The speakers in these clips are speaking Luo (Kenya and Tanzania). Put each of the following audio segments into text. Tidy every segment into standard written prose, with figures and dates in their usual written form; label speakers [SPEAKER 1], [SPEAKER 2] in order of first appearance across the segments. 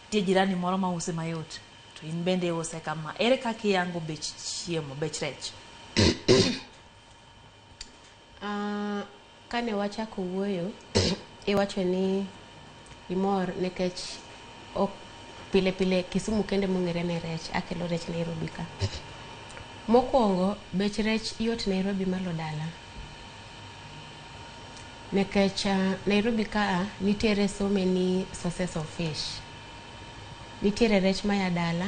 [SPEAKER 1] tie jirani moro ma use mayot to in bende use kama. Ere kaka iyango bech chiemo, bech rech?
[SPEAKER 2] Kane wachako wuoyo iwacho ni imor nikech pile pile Kisumu kende mong'ere ne rech, akelo rech Nairobi ka. Mokwongo bech rech yot Nairobi malo dala. Nikech Nairobi ka nitiere so many sources of fish. Nitiere rech maya dala,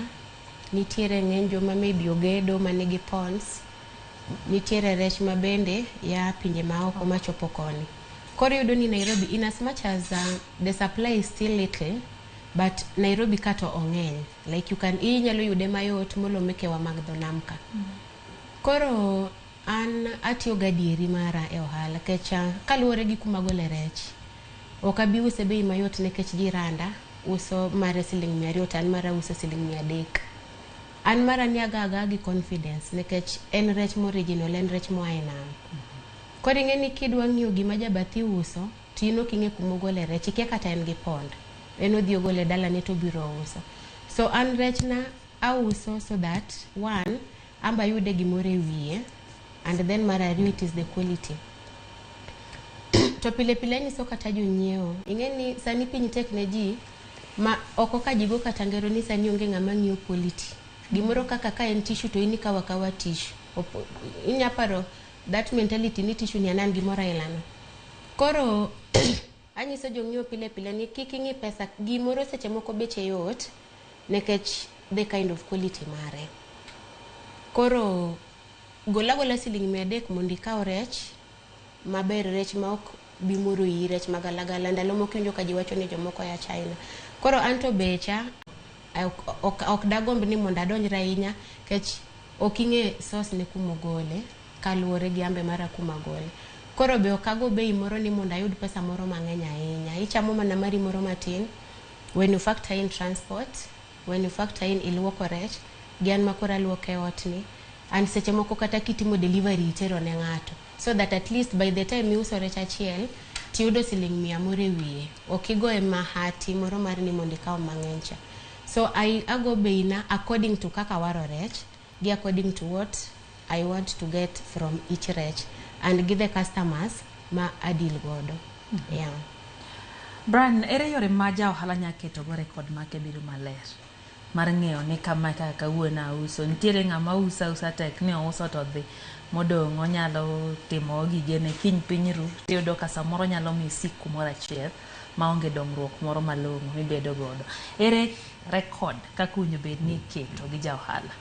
[SPEAKER 2] nitiere ng'eny joma maybe ogedo manigi ponds, nitiere rech mabende ya pinje maoko machopo koni. Koro yudo ni Nairobi, in as much as the supply is still little, but Nairobi kato ong'eny. Like inyalo yude mayot molo mekewa mag dho nam ka. Koro an atiyo gadieri mara e ohala kecha kaluwore gi kuma gole rech. Ok abi use bei mayot nikech jiranda uso mare $200 to an mara uso $300. An mara ni aga gi confidence nikech en rech mo original, en rech mo aina. Koro ing'eni kidwa ng'iyo gima jabathi uso, tino king'e kuma gole rech, ikia kata en gi pond. En odhi ogole dala ne to biro uso. So an rech na auso so that one, amba yude gimore wiye, and then mara ariyo it is the quality. To pile pile ni so kata jonyiewo. Ing'eni sani piny tek ne ji, ma oko ka jigo kata ngero ni sani onge ng'ama ng'iyo quality. Gimoro kaka ka en tissue to ini kawa tissue. Inyaparo that mentality ni tissue ni anan gimoro ilano. Koro anyiso jong'iyo pile pile ni kik ing'i pesa, gimoro seche moko beche yot nekech the kind of quality mare. Koro gola $300 mondo ikaw rech maber, rech ma ok bimoro yi, rech magalagala. Ndalo moko winjo ka ji wacho ni jomoko ya China. Koro anto becha ok dagomb ni mondo adonjra ahinya kech ok ing'e source ne kuma ogole kaluwore gi ambe mara kuma gole. Koro be ok ago bei moro ni mondo ayud pesa moro mang'eny ahinya. Ichamo mana mari moro matin. When you factor in transport, when you factor in iluoko rech, gi an makora luoke ot ni, and seche moko kata kitimo delivery itero ne ng'ato, so that at least by the time iuso rech achiel tiyudo $100 moro e wiye. Ok igo e mahati moro mar ni mondo ikaw mang'eny cha. So ago bei na according to kaka waro rech, gi according to what I want to get from each rech, and give the customers ma adil godo. Yeah.
[SPEAKER 1] Brian, ere yore ma ja ohala nya keto go record make biro maler mar ng'eyo ni kama kaka wuona uso, nitiere ng'ama usa tek ni ouso to dhi modong' onyalo timo gigene kiny piny ru tiyudo ka samoro nyalo mi sik kumoro achiel maonge dongruok moro malong'o mibedo godo. Ere record kaka owinjo bed ni iketo gi ja ohala?